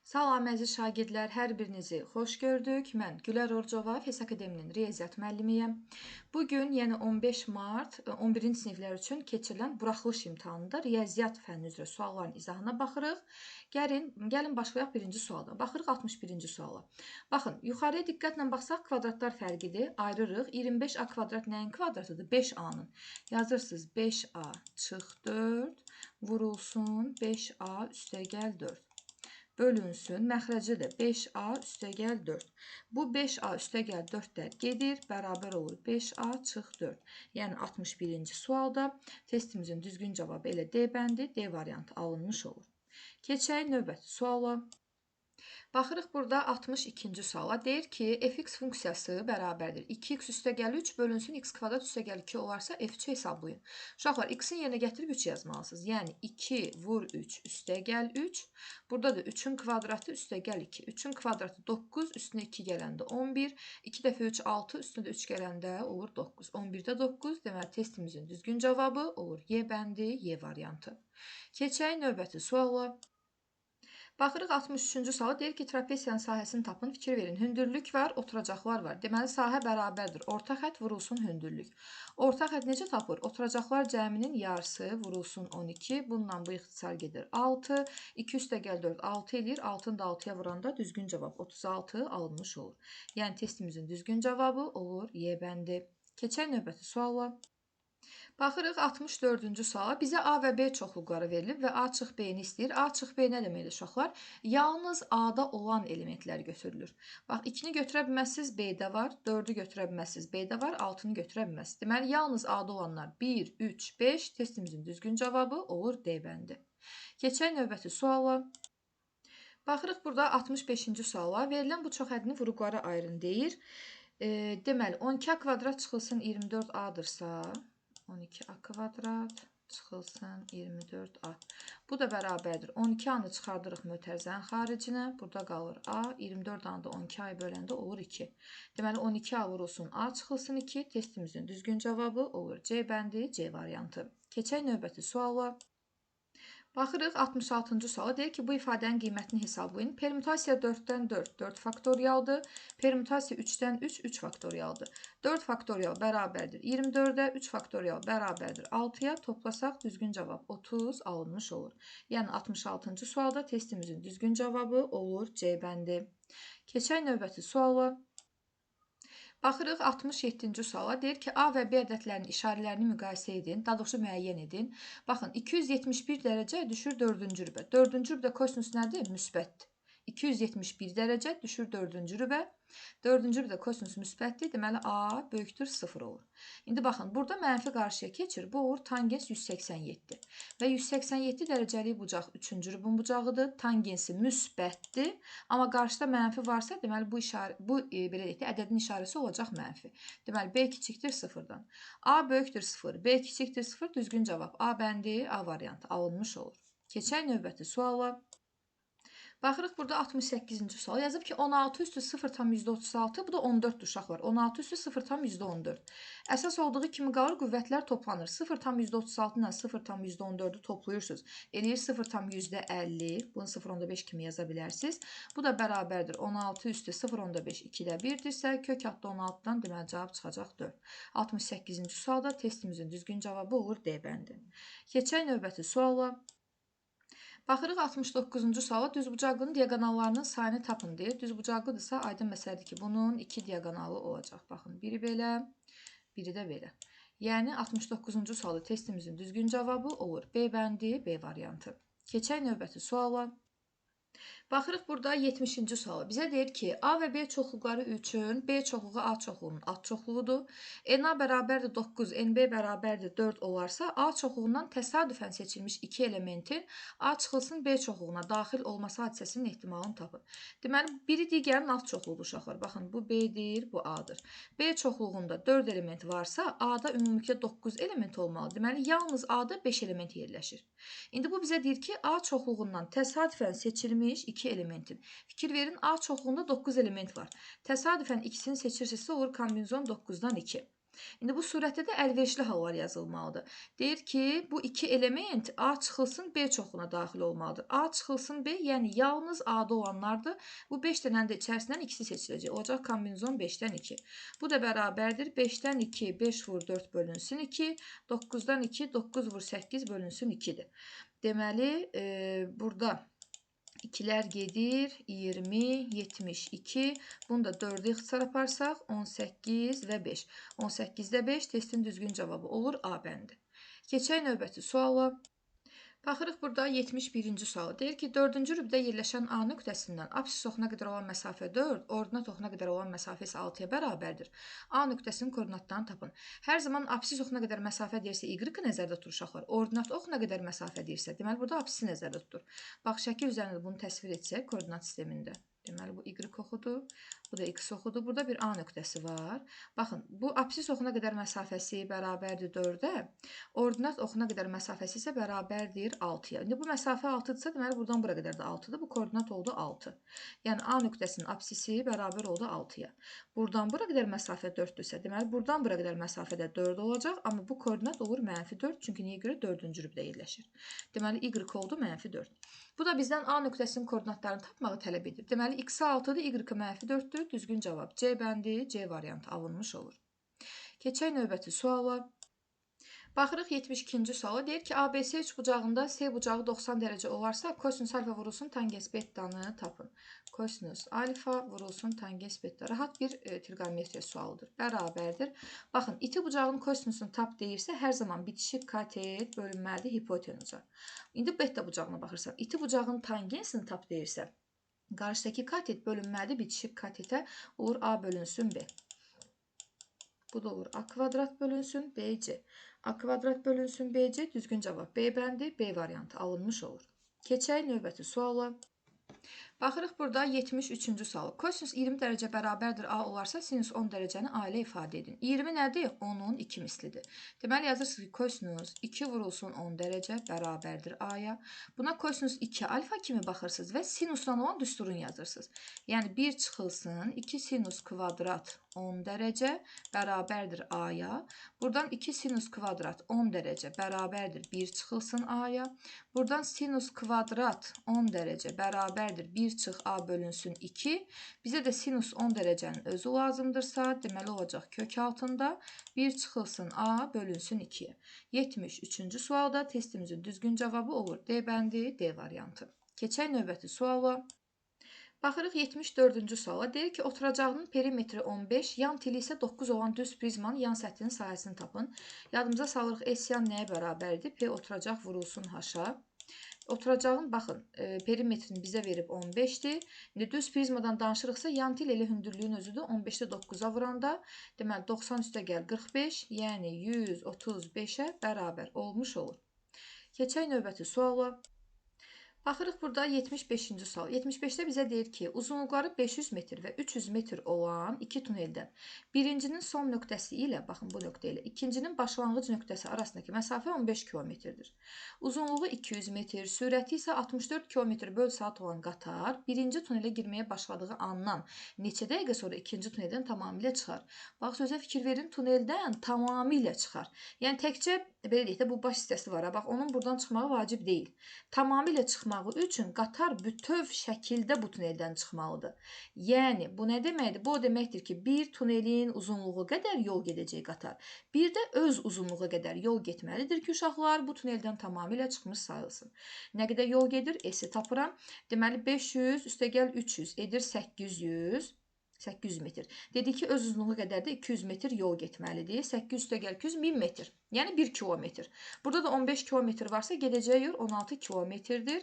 Salam əziz şagirdlər, hər birinizi xoş gördük. Mən Gülər Orcova, Fes Akademinin riyaziyyat müəllimiyəm. Bugün, yəni 15 mart 11-ci siniflər üçün keçirilən buraxılış imtahanında riyaziyyat fənni üzrə sualların izahına baxırıq. Gəlin başlayaq birinci sualdan. Baxırıq 61-ci suala. Baxın, yuxarıya diqqətlə baxsaq kvadratlar fərqidir. Ayırırıq. 25a kvadrat nəyin kvadratıdır? 5a-nın. Yazırsınız 5a çıx 4 vurulsun 5a üstəgəl 4. Bölünsün, məxrəcidir 5a üstəgəl 4. Bu 5a üstəgəl 4-lər gedir, bərabər olur 5a çıx 4. Yəni 61-ci sualda testimizin düzgün cavabı elə D bəndi, D variantı alınmış olur. Keçək növbəti suala. Baxırıq burada 62-ci suala. Deyir ki, fx funksiyası bərabərdir. 2x üstəgəl 3 bölünsün x kvadrat üstəgəl 2 olarsa f3 hesablayın. Uşaqlar, x-in yerinə gətirib 3 yazmalısınız. Yəni 2 vur 3 üstəgəl 3. Burada da 3-ün kvadratı üstəgəl 2. 3-ün kvadratı 9, üstünə 2 gələndə 11. 2 dəfə 3 6, üstünə də 3 gələndə olur 9. 11-də 9, deməli testimizin düzgün cavabı olur Y bəndi, Y variantı. Keçək növbəti suala. Baxırıq 63-cü suala. Deyir ki, trapesiyanın sahəsini tapın, fikir verin. Hündürlük var, oturacaqlar var. Deməli, sahə bərabərdir. Orta xətt vurulsun hündürlük. Orta xətt necə tapır? Oturacaqlar cəminin yarısı vurulsun 12. Bununla bu ixtisar gedir 6. 2 üstəgəl 4 6 eləyir. 6-nı da 6-ya vuranda düzgün cavab 36 alınmış olur. Yəni testimizin düzgün cavabı olur Y bəndi. Keçək növbəti suala. Baxırıq 64-cü suala. Bizə A və B çoxluqları verilib və A çıx B-ni istəyir. A çıx B nə deməkdir uşaqlar? Yalnız A-da olan elementlər götürülür. Bax, 2-ni götürə bilməzsiniz, B-də var. 4-ü götürə bilməzsiniz, B-də var. 6-nı götürə bilməzsiniz. Deməli, yalnız A-da olanlar 1, 3, 5 testimizin düzgün cavabı olur D bəndi. Keçək növbəti suala. Baxırıq burada 65-ci suala. Verilən bu çox hədini vuruqlara ayırın deyir. Deməli, 12a kvadrat çıxılsın 24a-dırsa, 12a kvadrat çıxılsın 24a. Bu da bərabərdir. 12a-nı çıxardırıq mötərizənin xaricinə. Burada qalır a. 24a-nı da 12a-yı böləndə olur 2. Deməli, 12a vurulsun a çıxılsın 2. Testimizin düzgün cavabı olur C bəndi, C variantı. Keçək növbəti suala. Baxırıq 66-cı suala. Deyir ki, bu ifadənin qiymətini hesablayın. Permütasiya 4-dən 4, 4 faktorialdır. Permütasiya 3-dən 3, 3 faktorialdır. 4 faktorial bərabərdir 24-ə, 3 faktorial bərabərdir 6-ya. Toplasaq düzgün cavab 30 alınmış olur. Yəni 66-cı sualda testimizin düzgün cavabı olur C bəndi. Keçək növbəti suala. Baxırıq 67-ci suala. Deyir ki, A və B ədədlərinin işarələrini müqayisə edin, daha doğrusu müəyyən edin. Baxın, 271 dərəcə düşür 4-cü rübə. 4-cü rübə kosinus nədir? Müsbətdir. 271 dərəcə düşür 4-cü rübə. 4-cü rübə kosinus müsbətdir. Deməli, A böyükdür 0 olur. İndi baxın, burada mənfi qarşıya keçir. Bu olur tangens 187. Və 187 dərəcəlik bucaq 3-cü rübün bucağıdır. Tangensi müsbətdir. Amma qarşıda mənfi varsa, deməli, bu belə deyək də, ədədin işarəsi olacaq mənfi. Deməli, B kiçikdir 0-dan. A böyükdür 0, B kiçikdir 0, düzgün cavab A bəndi, A variantı alınmış olur. Keçək növbəti suala. Baxırıq burada 68-ci sual. Yazıb ki, 16 üstü 0,36, bu da 14 uşaqlar. 16 üstü 0,14. Əsas olduğu kimi qalır, qüvvətlər toplanır. 0,36 ilə 0,14-ü toplayırsınız. Eləyir 0,50. Bunu 0,5 kimi yaza bilərsiniz. Bu da bərabərdir. 16 üstü 0,5 2-də 1-dirsə, kök altda 16-dan deməli cavab çıxacaq 4. 68-ci sualda testimizin düzgün cavabı olur D bəndi. Keçək növbəti suala. Baxırıq 69-cu suala. Düzbucaqlının diaqonallarının sayını tapın deyir. Düzbucaqlıdırsa aydın məsələdir ki, bunun 2 diaqonalı olacaq. Baxın, biri belə, biri də belə. Yəni 69-cu sualda testimizin düzgün cavabı olur B bəndi, B variantı. Keçək növbəti suala. Baxırıq burada 70-ci suala. Bizə deyir ki, A və B çoxluqları üçün B çoxluğu A çoxluğunun alt çoxluğudur. NA bərabərdir 9, NB bərabərdir 4 olarsa, A çoxluğundan təsadüfən seçilmiş 2 elementin A çıxılsın B çoxluğuna daxil olması hadisəsinin ehtimalını tapın. Deməli, biri digərinin alt çoxluğudur uşaqlar. Baxın, bu B-dir, bu A-dır. B çoxluğunda 4 element varsa, A-da ümumilikdə 9 element olmalı. Deməli, yalnız A-da 5 element yerləşir. İndi bu bizə deyir ki, A çoxluğundan təsadüfən seçilmiş 2 elementin. Fikir verin, A çoxluğunda 9 element var. Təsadüfən ikisini seçirsinizsə olur kombinizon 9-dan 2. İndi bu surətdə də əlverişli hallar yazılmalıdır. Deyir ki, bu iki element A çıxılsın B çoxluğuna daxil olmalıdır. A çıxılsın B, yəni yalnız A-da olanlardır. Bu 5 dənənin də içərisindən ikisi seçiləcək. Olacaq kombinizon 5-dən 2. Bu da bərabərdir. 5-dən 2, 5 vur 4 bölünsün 2. 9-dan 2, 9 vur 8 bölünsün 2-dir. Deməli, burada 2'lər gedir, 20, 72. Bunu da 4'e ixtisar aparsaq, 18 və 5. 18-də 5 testin düzgün cavabı olur A bəndi. Keçək növbəti suala. Baxırıq burada 71-ci sual. Deyir ki, 4-cü rübdə yerləşən A nöqtəsindən apsis oxuna qədər olan məsafə 4, ordinat oxuna qədər olan məsafə isə 6-ya bərabərdir. A nöqtəsinin koordinatlarını tapın. Hər zaman apsis oxuna qədər məsafə deyirsə Y-i nəzərdə tutur uşaqlar. Ordinat oxuna qədər məsafə deyirsə, deməli burada apsisi nəzərdə tutur. Bax, şəkil üzərində bunu təsvir etsək koordinat sistemində. Deməli, bu Y oxudur, bu da X oxudur. Burada bir A nöqtəsi var. Baxın, bu apsis oxuna qədər məsafəsi bərabərdir 4-ə. Ordinat oxuna qədər məsafəsi isə bərabərdir 6-ya. İndi bu məsafə 6-dırsa, deməli, buradan bura qədər də 6-dır. Bu koordinat oldu 6. Yəni, A nöqtəsinin apsisi bərabər oldu 6-ya. Buradan bura qədər məsafə 4-dürsə, deməli, buradan bura qədər məsafə də 4 olacaq. Amma bu koordinat olur -4, çünki niyə görə 4-cü rübdə yerləşir. Deməli, Y oldu -4. Bu da bizdən A nöqtəsinin koordinatlarını tapmağı tələb edir. Deməli, X 6-dır, Y -4-dür. Düzgün cavab C bəndi, C variantı alınmış olur. Keçək növbəti suala. Baxırıq 72-ci suala. Deyir ki, ABC üçbucağında S bucağı 90 dərəcə olarsa, kosinus alfa vurulsun tangens bettanı tapın. Kosinus alfa vurulsun tangens betta. Rahat bir trigonometriya sualıdır. Bərabərdir. Baxın, iti bucağın kosinusunu tap deyirsə, hər zaman bitişik katet bölünməlidir hipotenuza. İndi betta bucağına baxırsan, iti bucağın tangensini tap deyirsə, qarşıdakı katet bölünməlidir bitişik katetə, olur A bölünsün B. Bu da olur A kvadrat bölünsün BC. A kvadrat bölünsün BC, düzgün cavab B bəndi, B variantı alınmış olur. Keçək növbəti suala. Baxırıq burada 73-cü sual. Kosinus 20 dərəcə bərabərdir A olarsa, sinus 10 dərəcəni A ilə ifadə edin. 20 nədir? 10-un 2 mislidir. Deməli, yazırsınız ki, kosinus 2 vurulsun 10 dərəcə bərabərdir A-ya. Buna kosinus 2 alfa kimi baxırsınız və sinusdan olan düsturun yazırsınız. Yəni, 1 çıxılsın, 2 sinus kvadrat 10 dərəcə bərabərdir A-ya. Buradan 2 sinus kvadrat 10 dərəcə bərabərdir 1 çıxılsın A-ya. Buradan sinus kvadrat 10 dərəcə bərabərdir 1 çıx A bölünsün 2. Bizə də sinus 10 dərəcənin özü lazımdırsa, deməli olacaq kök altında 1 çıxılsın A bölünsün 2-yə. 73-cü sualda testimizin düzgün cavabı olur D bəndi, D variantı. Keçək növbəti suala. Baxırıq 74-cü suala. Deyir ki, oturacağının perimetri 15, yan tili isə 9 olan düz prizmanın yan səthinin sahəsini tapın. Yadımıza salırıq, S yan nəyə bərabərdir? P oturacaq vurulsun H-a. Oturacağın, baxın, perimetrini bizə verib 15-dir. İndi düz prizmadan danışırıqsa, yan til elə hündürlüyün özüdür. 15-də 9-a vuranda, deməli, 90 üstə gəl 45, yəni 135-ə bərabər olmuş olur. Keçək növbəti suala. Baxırıq burada 75-ci sual. 75-də bizə deyir ki, uzunluqları 500 metr və 300 metr olan iki tuneldən birincinin son nöqtəsi ilə, baxın bu nöqtə ilə, ikincinin başlanğıc nöqtəsi arasındakı məsafə 15 kilometrdir. Uzunluğu 200 metr, sürəti isə 64 km/saat olan qatar birinci tunelə girməyə başladığı andan neçə dəqiqə sonra ikinci tuneldən tamamilə çıxar? Bax, sözə fikir verin, tuneldən tamamilə çıxar. Yəni, təkcə, belə deyək də, bu baş hissəsi var. Bax, onun buradan çıxmağı vacib deyil. Tamamilə çıxmağı üçün qatar bütöv şəkildə bu tuneldən çıxmalıdır. Yəni, bu nə deməkdir? Bu o deməkdir ki, bir tunelin uzunluğu qədər yol gedəcək qatar. Bir də öz uzunluğu qədər yol getməlidir ki, uşaqlar bu tuneldən tamamilə çıxmış sayılsın. Nə qədər yol gedir? S-i tapıram. Deməli, 500 üstəgəl 300 edir 800 metr. Dedik ki, öz uzunluğu qədər də 200 metr yol getməlidir. 800 üstəgəl 200 1000 metr. Yəni 1 kilometr. Burada da 15 kilometr varsa gedəcəyi yer 16 kilometrdir.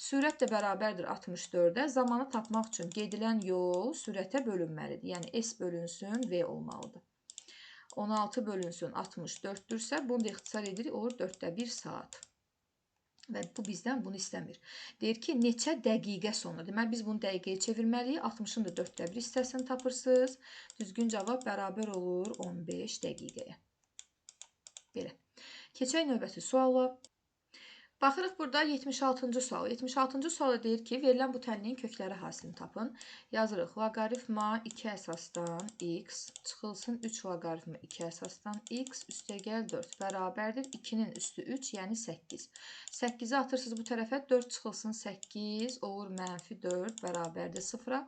Sürət də bərabərdir 64-ə. Zamanı tapmaq üçün gedilən yol sürətə bölünməlidir. Yəni S bölünsün V olmalıdır. 16 bölünsün 64-dürsə, bunu da ixtisar edirik, olur 4də 1 saat. Və bu bizdən bunu istəmir. Deyir ki, neçə dəqiqə sonra. Deməli, biz bunu dəqiqəyə çevirməliyik. 60-ın da 4də 1 hissəsini tapırsınız. Düzgün cavab bərabər olur 15 dəqiqəyə. Belə. Keçək növbəti suala. Baxırıq burada 76-cı sual. 76-cı sualda deyir ki, verilən bu tənliyin kökləri hasilini tapın. Yazırıq. Loqaritma 2 əsasdan x çıxılsın 3 loqaritma 2 əsasdan x üstəgəl 4 bərabərdir. 2-nin üstü 3, yəni 8. 8-i atırsınız bu tərəfə, 4 çıxılsın 8 olur mənfi 4 bərabərdir 0-a.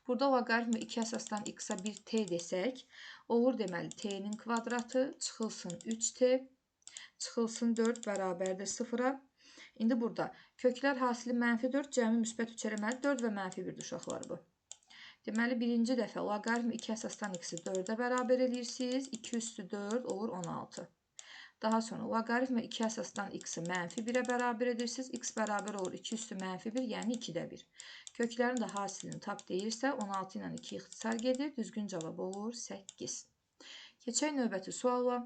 Burada loqaritma 2 əsasdan x-a bir t desək, olur deməli t-nin kvadratı çıxılsın 3t çıxılsın 4 bərabərdir 0-a. İndi burada köklər hasili mənfi 4, cəmi müsbət 3 eləməli 4 və mənfi 1 uşaqlar bu. Deməli, birinci dəfə loqaritm 2 əsasdan x-i 4-ə bərabər edirsiniz. 2 üstü 4 olur 16. Daha sonra loqaritm 2 əsasdan x-i mənfi 1-ə bərabər edirsiniz. X bərabər olur 2 üstü mənfi 1, yəni 2-də 1. Köklərin də hasilini tap deyirsə, 16 ilə 2 ixtisar gedir. Düzgün cavab olur 8. Keçək növbəti suala.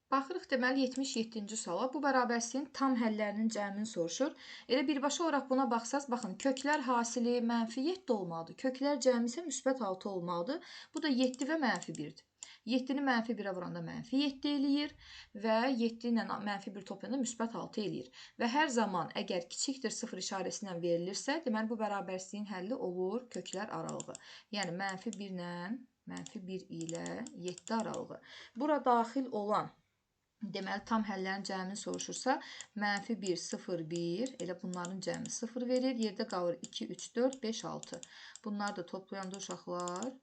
Baxırıq deməli 77-ci suala. Bu bərabərsizliyin tam həllərinin cəmini soruşur. Elə birbaşa olaraq buna baxsaz, baxın, köklər hasili mənfi 7 olmalıdır. Köklər cəmi isə müsbət 6 olmalıdır. Bu da 7 və mənfi 1-dir. 7-ni mənfi 1-ə vuranda mənfi 7 eləyir və 7 ilə mənfi 1 toplayanda müsbət 6 eləyir. Və hər zaman əgər kiçikdir 0 işarəsi ilə verilirsə, deməli bu bərabərsizliyin həlli olur köklər aralığı. Yəni mənfi 1 ilə mənfi 1 ilə 7 aralığı. Bura daxil olan deməli, tam həllərin cəmini soruşursa, mənfi 1, 0, 1, elə bunların cəmi 0 verir. Yerdə qalır 2, 3, 4, 5, 6. Bunları da toplayanda uşaqlar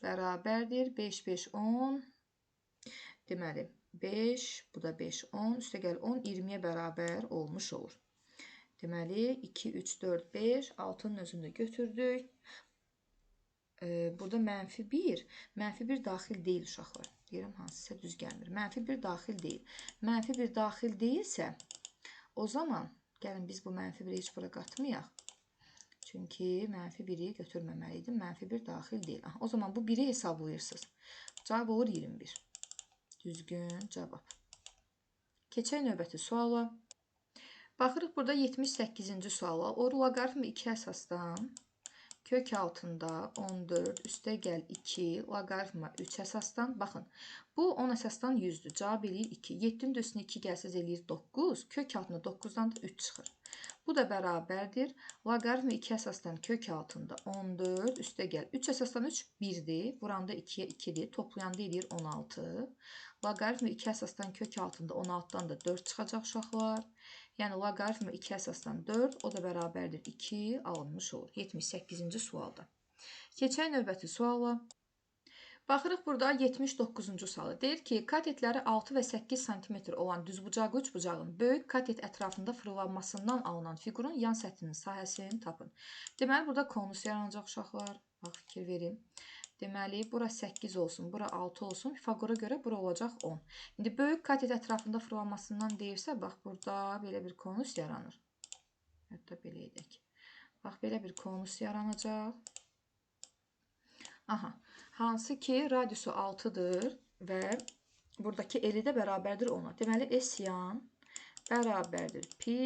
bərabərdir. 5, 5, 10. Deməli, 5, bu da 5, 10. Üstə gəl 10, 20-yə bərabər olmuş olur. Deməli, 2, 3, 4, 5, 6-nın özünü də götürdük. Burada mənfi 1. Mənfi 1 daxil deyil uşaqlar. Deyirəm, hansısa düz gəlmir. Mənfi 1 daxil deyil. Mənfi 1 daxil deyilsə, o zaman gəlin biz bu mənfi 1-i heç bura qatmayaq. Çünki mənfi 1-i götürməməliydim. Mənfi 1 daxil deyil. O zaman bu 1-i hesablayırsınız. Cavab olur 21. Düzgün cavab. Keçək növbəti suala. Baxırıq burada 78-ci suala. O loqaritmi 2 əsasdan kök altında 14 üstə gəl 2 loqaritma 3 əsasdan. Baxın, bu 10 əsasdan 100-dür. Cavab eləyir 2. 7-nin də üstünə 2 gəlsəz eləyir 9. Kök altında 9-dan da 3 çıxır. Bu da bərabərdir. Loqaritmi 2 əsasdan kök altında 14 üstə gəl 3 əsasdan 3 1-dir. Vuranda 2-yə 2-dir. Toplayanda eləyir 16. Loqaritmi 2 əsasdan kök altında 16-dan da 4 çıxacaq uşaqlar. Yəni, loqaritmi 2 əsasdan 4, o da bərabərdir 2 alınmış olur. 78-ci sualda. Keçək növbəti suala. Baxırıq burada 79-cu sualı. Deyir ki, katetləri 6 və 8 cm olan düzbucaqlı üçbucağın böyük katet ətrafında fırlanmasından alınan fiqurun yan səthinin sahəsini tapın. Deməli, burada konus yaranacaq uşaqlar. Bax, fikir verin. Deməli, bura 8 olsun, bura 6 olsun. Pifagora görə bura olacaq 10. İndi böyük katet ətrafında fırlanmasından deyirsə, bax, burada belə bir konus yaranır. Hətta belə edək. Bax, belə bir konus yaranacaq. Aha, hansı ki, radiusu 6-dır və buradakı eli də bərabərdir 10-a. Deməli, S yan bərabərdir pi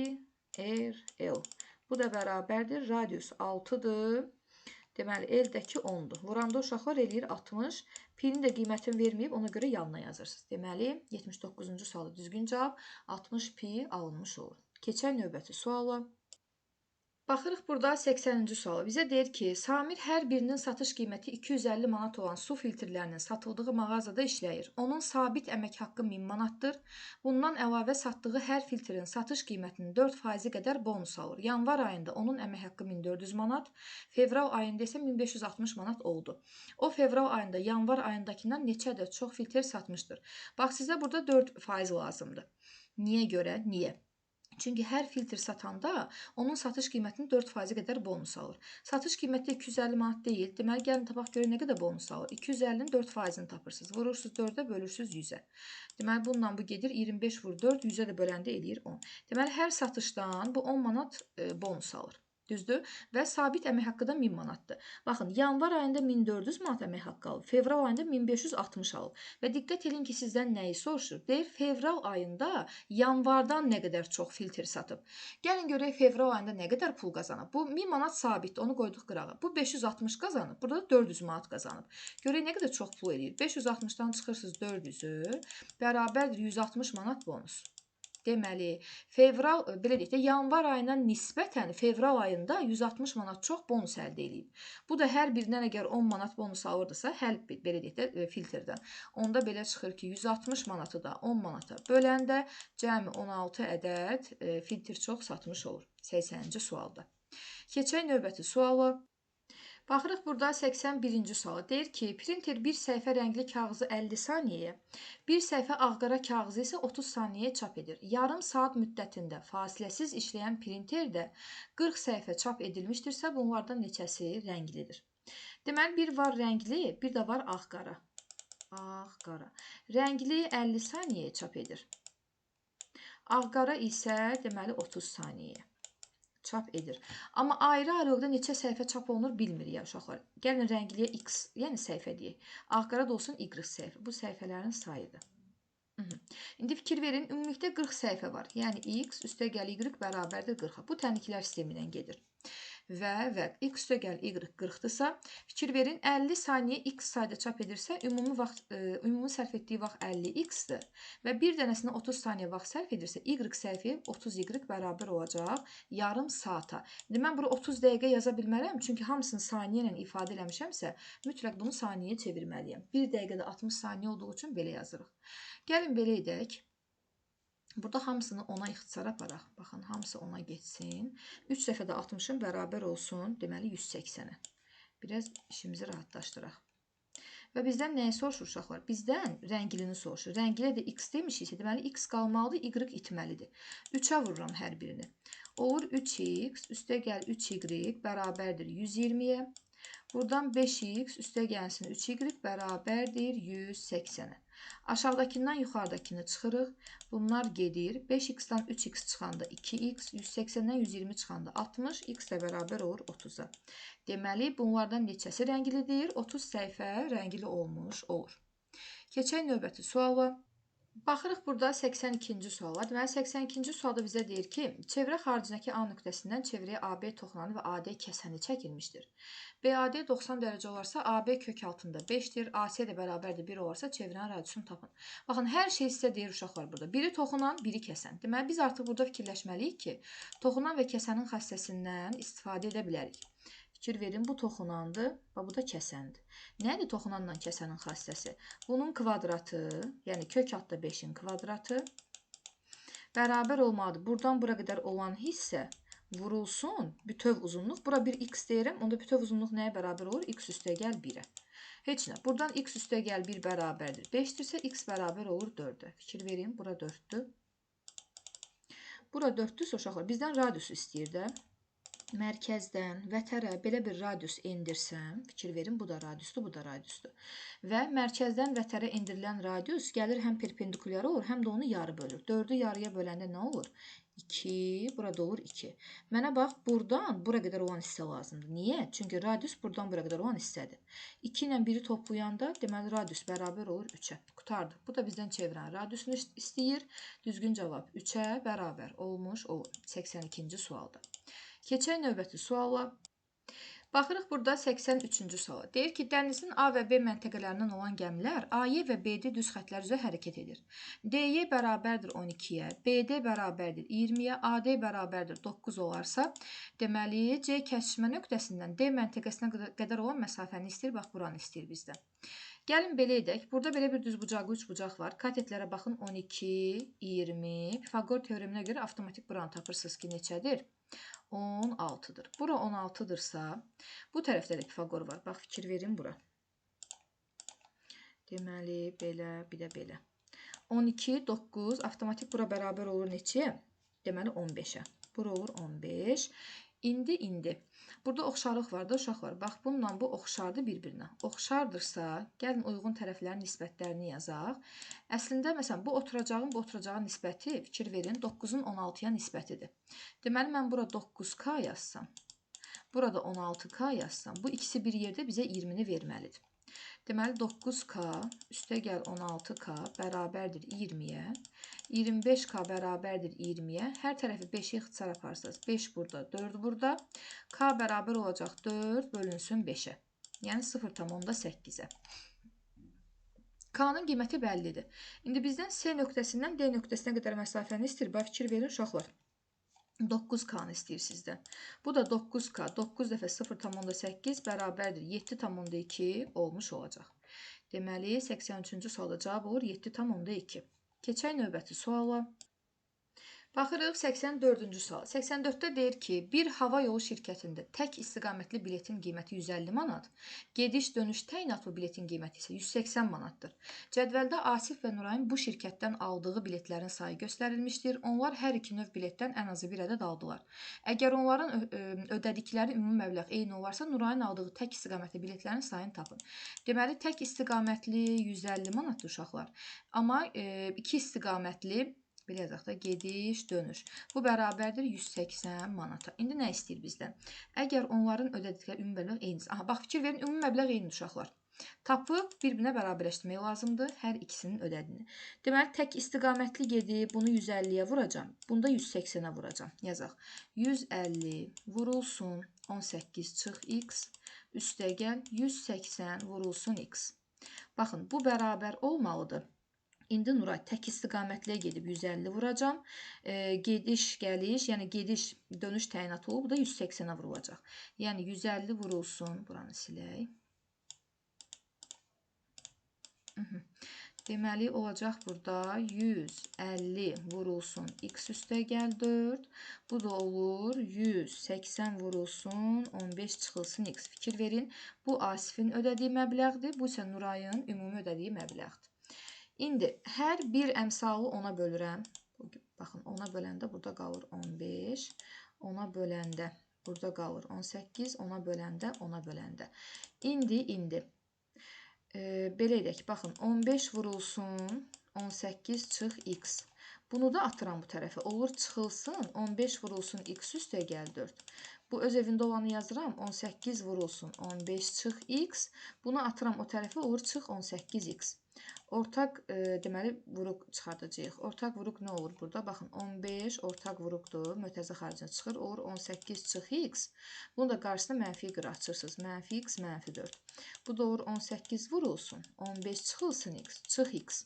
r l. Bu da bərabərdir, radius 6-dır. Deməli, eldəki 10-dur. Vuranda uşaqlar eləyir 60. Pi-nin də qiymətini verməyib, ona görə yanına yazırsınız. Deməli, 79-cu sualı düzgün cavab 60 pi alınmış olur. Keçək növbəti suala. Baxırıq burada 80-ci suala. Bizə deyir ki, Samir hər birinin satış qiyməti 250 manat olan su filtrlərinin satıldığı mağazada işləyir. Onun sabit əmək haqqı 1000 manatdır. Bundan əlavə satdığı hər filtrin satış qiymətinin 4% qədər bonus alır. Yanvar ayında onun əmək haqqı 1400 manat, fevral ayında isə 1560 manat oldu. O, fevral ayında yanvar ayındakindən neçə ədəd çox filtr satmışdır. Bax, sizə burada 4% lazımdır. Niyə görə? Niyə? Çünki hər filtr satanda onun satış qiymətinin 4% qədər bonus alır. Satış qiyməti 250 manat deyil. Deməli, gəlin tapaq görün nə qədər bonus alır. 250-nin 4%-ni tapırsınız. Vurursunuz 4-ə, bölürsünüz 100-ə. Deməli, bununla bu gedir. 25 vur 4, 100-ə də böləndə eləyir 10. Deməli, hər satışdan bu 10 manat bonus alır. Düzdür? Və sabit əmək haqqı da 1000 manatdır. Baxın, yanvar ayında 1400 manat əmək haqqı alıb, fevral ayında 1560 alıb. Və diqqət edin ki, sizdən nəyi soruşur? Deyir, fevral ayında yanvardan nə qədər çox filtr satıb. Gəlin görək, fevral ayında nə qədər pul qazanıb. Bu 1000 manat sabitdir, onu qoyduq qırağa. Bu 560 qazanıb, burada da 400 manat qazanıb. Görək nə qədər çox pul eləyir. 560-dan çıxırsınız 400-ü, bərabərdir 160 manat bonus. Deməli, fevral, belə deyək də, yanvar ayına nisbətən fevral ayında 160 manat çox bonus əldə edib. Bu da hər birindən əgər 10 manat bonus alırdısa, belə deyək də, filtrdən, onda belə çıxır ki, 160 manatı da 10 manata böləndə cəmi 16 ədəd filtr çox satmış olur. 80-ci sualda. Keçək növbəti suala. Baxırıq burada 81-ci suala. Deyir ki, printer bir səhifə rəngli kağızı 50 saniyəyə, bir səhifə ağqara kağızı isə 30 saniyəyə çap edir. Yarım saat müddətində fasiləsiz işləyən printerdə 40 səhifə çap edilmişdirsə, bunlardan neçəsi rənglidir? Deməli, bir var rəngli, bir də var ağqara. Ağqara. Rəngli 50 saniyəyə çap edir. Ağqara isə deməli 30 saniyəyə çap edir. Amma ayrı-ayrılıqda neçə səhifə çap olunur bilmirik ya uşaqlar. Gəlin rəngliyə X, yəni səhifə deyək. Ağqara da olsun Y səhifə. Bu səhifələrin sayıdır. İndi fikir verin, ümumilikdə 40 səhifə var. Yəni X üstə gəl Y bərabərdir 40-a. Bu təniklər sistemi ilə gedir. Və X üstə gəl Y 40-dırsa, fikir verin, 50 saniyə X sayda çap edirsə, ümumi sərf etdiyi vaxt 50X-dir. Və bir dənəsinə 30 saniyə vaxt sərf edirsə, Y səhifəyə 30Y bərabər olacaq yarım saata. İndi mən bura 30 dəqiqə yaza bilmərəm, çünki hamısını saniyə ilə ifadə eləmişəmsə, mütləq bunu saniyəyə çevirməliyəm. 1 dəqiqədə 60 saniyə olduğu üçün belə yazırıq. Gəlin belə edək. Burada hamısını 10-a ixtisara aparaq. Baxın, hamısı 10-a geçsin. 3 dəfədə 60-ın bərabər olsun, deməli 180-ə. Biraz işimizi rahatlaşdıraq. Və bizdən nəyi soruşur uşaqlar? Bizdən rənglini soruşur. Rəngilə də X demişiksə, deməli X qalmalıdır, Y itməlidir. 3-ə vururam hər birini. Olur 3X, üstə gəl 3Y bərabərdir 120-yə. Buradan 5X üstə gəlsin 3Y bərabərdir 180-ə. Aşağıdakından yuxarıdakını çıxırıq. Bunlar gedir. 5X-dan 3X çıxanda 2X, 180-dən 120 çıxanda 60, X də bərabər olur 30-a. Deməli, bunlardan neçəsi rənglidir? 30 səhifə rəngli olmuş olur. Keçək növbəti suala. Baxırıq burada 82-ci suala. Deməli, 82-ci sualda bizə deyir ki, çevrə xaricindəki A nöqtəsindən çevrəyə AB toxunanı və AD kəsəni çəkilmişdir. BAD 90 dərəcə olarsa, AB kök altında 5-dir, AC də bərabərdir 1 olarsa, çevrənin radiusunu tapın. Baxın, hər şey sizə deyir uşaqlar burada. Biri toxunan, biri kəsən. Deməli, biz artıq burada fikirləşməliyik ki, toxunan və kəsənin xassəsindən istifadə edə bilərik. Fikir verin, bu toxunandır və bu da kəsəndir. Nədir toxunanla kəsənin xassəsi? Bunun kvadratı, yəni kök altda 5-in kvadratı bərabər olmalıdır. Buradan bura qədər olan hissə vurulsun, bütöv uzunluq. Bura bir X deyirəm, onda bütöv uzunluq nəyə bərabər olur? X üstə gəl 1-ə. Heç nə. Buradan X üstə gəl 1 bərabərdir. 5-dirsə, X bərabər olur 4-ə. Fikir verin, bura 4-dür. Bura 4-dürsə, uşaqlar, bizdən radiusu istəyir də. Mərkəzdən vətərə belə bir radius endirsəm, fikir verin, bu da radiusdur, bu da radiusdur. Və mərkəzdən vətərə endirilən radius gəlir həm perpendikulyar olur, həm də onu yarı bölür. 4-ü yarıya böləndə nə olur? 2, burada olur 2. Mənə bax, buradan bura qədər olan hissə lazımdır. Niyə? Çünki radius buradan bura qədər olan hissədir. 2 ilə 1-i toplayanda, deməli, radius bərabər olur 3-ə. Qurtardı. Bu da bizdən çevrənin radiusunu istəyir. Düzgün cavab 3-ə bərabər olmuş olur. 82-ci sualda. Keçək növbəti suala. Baxırıq burada 83-cü suala. Deyir ki, dənizin A və B məntəqələrindən olan gəmilər AY və BD düz xətlər üzrə hərəkət edir. DY bərabərdir 12-yə, BD bərabərdir 20-yə, AD bərabərdir 9 olarsa, deməli, C kəsişmə nöqtəsindən D məntəqəsinə qədər olan məsafəni istəyir, bax, buranı istəyir bizdən. Gəlin belə edək. Burada belə bir düzbucaqlı üçbucaq var. Katetlərə baxın 12, 20. Pifaqor teoreminə görə avtomatik buranı tapırsınız ki, neçədir? 16-dır. Bura 16-dırsa, bu tərəfdə də Pifaqor var. Bax, fikir verin bura. Deməli, belə, bir də belə. 12, 9, avtomatik bura bərabər olur neçəyə? Deməli, 15-ə. Bura olur 15. İndi. Burada oxşarlıq var da, uşaqlar. Bax, bununla bu oxşardır bir-birinə. Oxşardırsa, gəlin uyğun tərəflərin nisbətlərini yazaq. Əslində, məsələn, bu oturacağın nisbəti, fikir verin, 9-un 16-ya nisbətidir. Deməli, mən bura 9K yazsam, burada 16K yazsam, bu ikisi bir yerdə bizə 20-ni verməlidir. Deməli, 9K üstə gəl 16K bərabərdir 20-yə, 25K bərabərdir 20-yə, hər tərəfi 5-ə ixtisar aparsınız. 5 burada, 4 burada. K bərabər olacaq 4 bölünsün 5-ə. Yəni 0,8-ə. K-nın qiyməti bəllidir. İndi bizdən C nöqtəsindən D nöqtəsinə qədər məsafəni istəyir. Bax, fikir verin uşaqlar. 9K-nı istəyir sizdən. Bu da 9K. 9 dəfə 0,8 bərabərdir 7,2 olmuş olacaq. Deməli, 83-cü sualda cavab olur 7,2. Keçək növbəti suala. Baxırıq 84-cü sual. 84-də deyir ki, bir hava yolu şirkətində tək istiqamətli biletin qiyməti 150 manat, gediş-dönüş təyinatlı biletin qiyməti isə 180 manatdır. Cədvəldə Asif və Nurayn bu şirkətdən aldığı biletlərin sayı göstərilmişdir. Onlar hər iki növ biletdən ən azı bir ədəd aldılar. Əgər onların ödədikləri ümumi məbləğ eyni olarsa, Nurayn aldığı tək istiqamətli biletlərin sayını tapın. Deməli, tək istiqamətli 150 manatdır uşaqlar. Amma iki istiqamətli belə yazaq da, gediş, dönüş. Bu bərabərdir 180 manata. İndi nə istəyir bizdən? Əgər onların ödədikləri ümumi məbləğ eynidir. Aha, bax, fikir verin, ümumi məbləğ eynidir uşaqlar. Tapıb bir-birinə bərabərləşdirmək lazımdır hər ikisinin ödədiyini. Deməli, tək istiqamətli gedib, bunu 150-yə vuracam. Bunda 180-ə vuracam. Yazaq. 150 vurulsun 18 çıx x üstəgəl 180 vurulsun x. Baxın, bu bərabər olmalıdır. İndi Nuray tək istiqamətliyə gedib 150 vuracam. Gediş, gəliş, yəni gediş, dönüş təyinatı olub. Bu da 180-ə vurulacaq. Yəni 150 vurulsun. Buranı silək. Deməli, olacaq burada 150 vurulsun x üstəgəl 4. Bu da olur 180 vurulsun 15 çıxılsın x. Fikir verin, bu Asifin ödədiyi məbləğdir. Bu isə Nurayın ümumi ödədiyi məbləğdir. İndi hər bir əmsalı 10-a bölürəm. Baxın, 10-a böləndə burada qalır 15. 10-a böləndə burada qalır 18. 10-a böləndə 10-a böləndə. İndi belə edək. Baxın, 15 vurulsun 18 çıx x. Bunu da atıram bu tərəfə. Olur çıxılsın 15 vurulsun x üstəgəl 4. Bu öz evində olanı yazıram. 18 vurulsun 15 çıx x. Bunu atıram o tərəfə. Olur çıx 18x. Ortaq deməli vuruq çıxardacağıq. Ortaq vuruq nə olur burada? Baxın, 15 ortaq vuruqdur. Mötərizə xaricində çıxır. Olur 18 çıx x. Bunu da qarşısına mənfi qırı açırsınız. Mənfi x, mənfi 4. Bu da olur 18 vurulsun. 15 çıxılsın x, çıx x.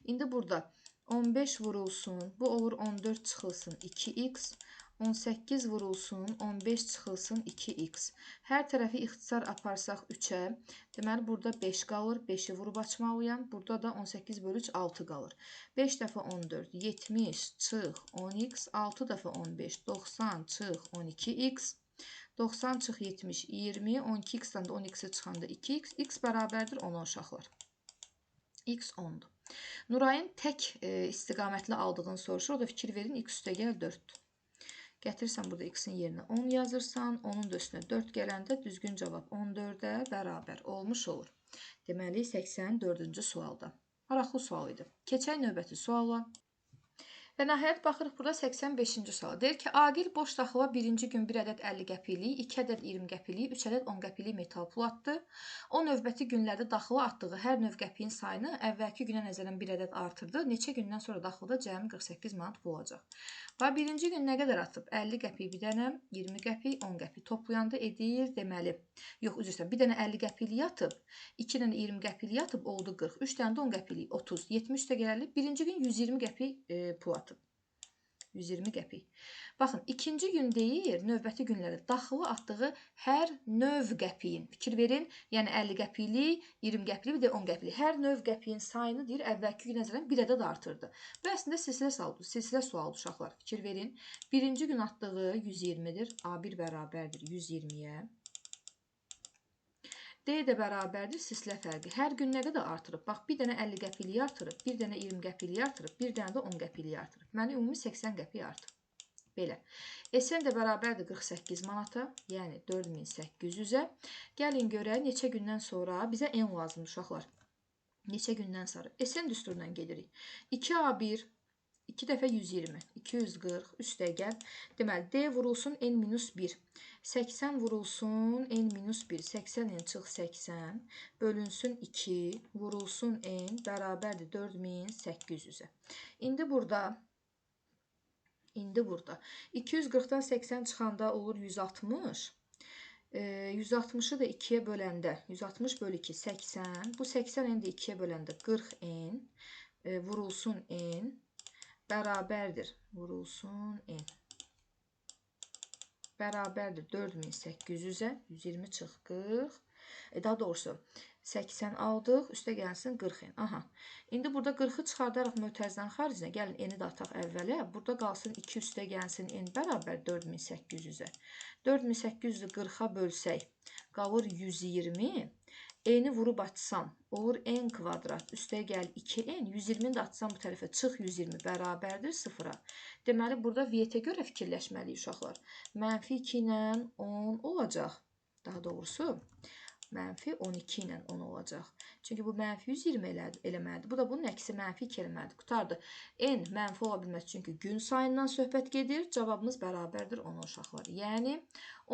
İndi burada 15 vurulsun. Bu olur 14 çıxılsın 2x. 18 vurulsun, 15 çıxılsın 2x. Hər tərəfi ixtisar aparsaq 3-ə. Deməli, burada 5 qalır. 5-i vurub açmalıyam. Burada da 18 bölü 3, 6 qalır. 5 dəfə 14, 70 çıx 10x. 6 dəfə 15, 90 çıx 12x. 90 çıx 70, 20. 12x-dan da 12-si çıxanda 2x. X bərabərdir 10-a uşaqlar. X 10-dur. Nurayın tək istiqamətli aldığını soruşur. O da fikir verin, x üstəgəl 4-dür. Gətirirsən burada x-in yerinə 10 yazırsan, onun da üstünə 4 gələndə düzgün cavab 14-ə bərabər olmuş olur. Deməli, 84-cü sualda. Maraqlı sual idi. Keçək növbəti suala. Və nəhayət baxırıq burada 85-ci sual. Deyir ki, Aqil boş taxıla birinci gün 1 ədəd 50 qəpilik, 2 ədəd 20 qəpilik, 3 ədəd 10 qəpilik metal pul atdı. O növbəti günlərdə daxıla atdığı hər növ qəpiyin sayını əvvəlki günə nəzərən 1 ədəd artırdı. Neçə gündən sonra daxılda cəmi 48 manat pul olacaq. Və birinci gün nə qədər atıb? 50 qəpik bir dənə, 20 qəpik, 10 qəpik. Toplayanda edir, deməli, yox, üzrsən, bir dənə 50 qəpiklik atıb, 2 dənə 20 qəpiklik atıb, oldu 40. 3 dənə də 10 qəpiklik, 30, 70 də gəlirli. Birinci gün 120 qəpik pul atıb. 120 qəpik. Baxın, ikinci gün deyir, növbəti günlərdə daxılı atdığı hər növ qəpiyin, fikir verin, yəni 50 qəpiklik, 20 qəpiklik, bir də 10 qəpiklik. Hər növ qəpiyin sayını deyir, əvvəlki gün nəzərən bir ədəd artırdı. Və əslində silsilə sualdır uşaqlar, fikir verin. Birinci gün atdığı 120-dir, A1 bərabərdir 120-yə. D də bərabərdir silsilə fərqi. Hər gün nə qədər artırıb? Bax, bir dənə 50 qəpikliyi artırıb, bir dənə 20 qəpikliyi artırıb, bir dənə də 10 qəpikliyi artırıb. Deməli, ümumi 80 qəpik artıb. Belə. SN də bərabərdir 48 manata, yəni 4800-ə. Gəlin görək, neçə gündən sonra bizə N lazımdır uşaqlar. Neçə gündən sonra? SN düsturundan gedirik. 2A1, 2 dəfə 120, 240, üstəgəl. Deməli, D vurulsun N-1. 80 vurulsun N-1. 80 N çıx 80. Bölünsün 2. Vurulsun N bərabərdir 4800-ə. İndi burada 240-dan 80 çıxanda olur 160. 160'ı da 2'yə böləndə 160 bölü 2 80. Bu 80 eni də 2'yə böləndə 40 en vurulsun en bərabərdir. Vurulsun en bərabərdir 4800'ə 120 çıx 40. Daha doğrusu 80 aldıq, üstə gəlsin 40 en. Aha. İndi burada 40'ı çıxardaraq mötərizənin xaricinə gəlin eni də ataq əvvələ. Burada qalsın 2 üstə gəlsin en bərabər 4800'ə. 4800'ü 40'a bölsək qalır 120. Eni vurub açsam olur n kvadrat üstə gəl 2n. 120'ni də atsam bu tərəfə çıx 120 bərabərdir 0'a. Deməli burada VT görə fikirləşməliyik uşaqlar. Mənfi 2 ilə 10 olacaq. Daha doğrusu mənfi 12 ilə 10 olacaq. Çünki bu mənfi 120 eləməlidir. Bu da bunun əksi mənfi 2 eləməlidir. Qutardı. N mənfi ola bilməz çünki gün sayından söhbət gedir. Cavabımız bərabərdir 10 uşaqlar. Yəni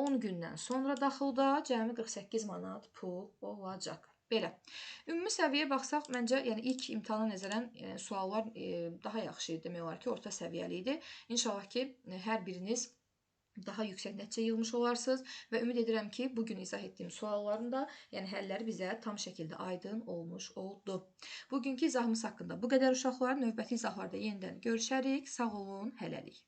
10 gündən sonra daxilda cəmi 48 manat pul olacaq. Belə. Ümumi səviyyəyə baxsaq, məncə, yəni ilk imtahana nəzərən suallar daha yaxşı idi, demək olar ki, orta səviyyəli idi. İnşallah ki, hər biriniz daha yüksək nəticə yığmış olarsınız və ümid edirəm ki, bugün izah etdiyim sualların da, yəni həlləri bizə tam şəkildə aydın olmuş oldu. Bugünkü izahımız haqqında bu qədər uşaqlar. Növbəti izahlarda yenidən görüşərik. Sağ olun, hələlik.